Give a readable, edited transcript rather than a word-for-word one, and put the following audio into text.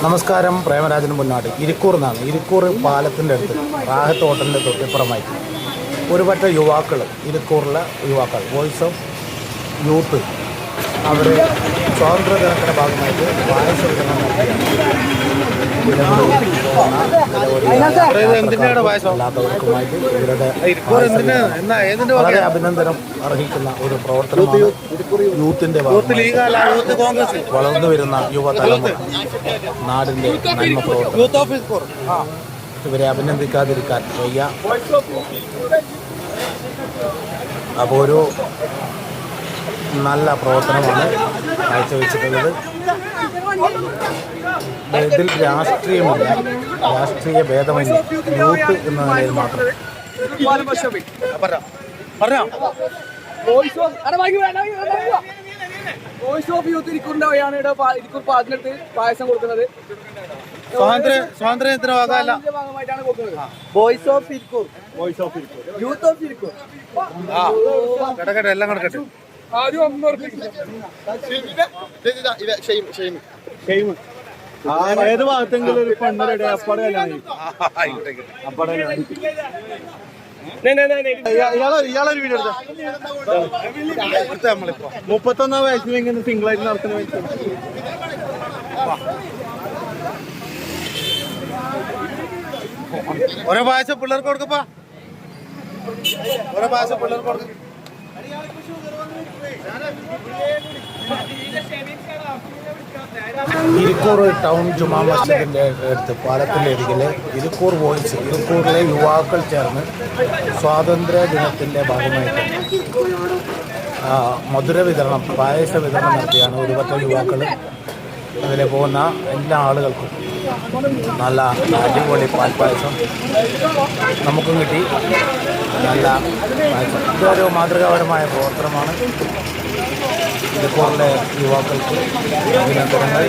നമസ്കാരം. പ്രേമരാജൻ മുന്നാട് ഇരിക്കൂർ എന്നാണ്. ഇരിക്കൂർ പാലത്തിൻ്റെ അടുത്ത് റാഹത്ത് ഹോട്ടലിൻ്റെ തൊട്ടിപ്പുറമായി ഒരു പറ്റ യുവാക്കൾ, ഇരിക്കൂറിലെ യുവാക്കൾ, വോയിസ് ഓഫ് യൂത്ത്, അവർ സ്വാതന്ത്ര്യ ദിനത്തിൻ്റെ ഭാഗമായിട്ട് പായസ വിതരണം നടത്തിയാണ്. ഇവരുടെ വളരെ അഭിനന്ദനം അർഹിക്കുന്ന ഒരു പ്രവർത്തനമാണ് യൂത്തിൻ്റെ വളർന്നു വരുന്ന യുവതലമുറ നാടിൻ്റെ നന്മ പ്രവർത്തനം. ഇവരെ അഭിനന്ദിക്കാതിരിക്കാൻ വയ്യ. അപ്പോൾ ഒരു നല്ല പ്രവർത്തനമാണ് കാഴ്ചവെച്ചിട്ടുള്ളത്. ഇതിൽ രാഷ്ട്രീയമില്ല, രാഷ്ട്രീയ ഭേദമന്യേ യൂത്ത് എന്ന നിലയിൽ മാത്രം. വോയിസ് ഓഫ് യൂത്ത് ഇരിക്കൂറിന്റെ വഴിയാണ് ഇവിടെ ഇരിക്കൂർ പാലത്തിനടുത്ത് പായസം കൊടുക്കുന്നത്. സ്വാതന്ത്ര്യത്തിന്റെ ഭാഗമായിട്ടാണ് കൊടുക്കുന്നത്. Voice of Irikkur, youth of Irikkur. കിടക്കട്ടെ, എല്ലാം കിടക്കട്ടെ. ഏത് ഭാഗത്തെങ്കിലും ഒരു പെണ്ണരുടെ അപ്പടയിലാണ്. ഇയാളൊരു വീഡിയോ എടുത്ത 31 വയസ്സിൽ ഇങ്ങനെ തിങ്കളാഴ്ച നടത്തുന്ന ഓരോ ഭാഷ പിള്ളേർക്ക് കൊടുക്കപ്പാ, ഓരോ ഭാഷ പിള്ളേർക്ക് കൊടുക്ക. ഇരിക്കൂർ ടൗൺ ജുമാ മസ്ജിദിൻ്റെ അടുത്ത് പാലത്തിൻ്റെ അരികിൽ ഇരിക്കൂർ വോയിസ്, ഇരിക്കൂറിലെ യുവാക്കൾ ചേർന്ന് സ്വാതന്ത്ര്യ ദിനത്തിൻ്റെ ഭാഗമായിട്ട് മധുര വിതരണം, പായസ വിതരണം നടത്തിയാണ്. ഒരുപറ്റം യുവാക്കൾ അതിൽ പോകുന്ന എല്ലാ ആളുകൾക്കും നല്ല അടിപൊളി പാൽപ്പായസം നമുക്കും കിട്ടി. നല്ല പായസം. ഇതൊരു മാതൃകാപരമായ പ്രവർത്തനമാണ്. ഇരിക്കൂറിലെ യുവാക്കൾക്ക് അഭിനന്ദനങ്ങൾ.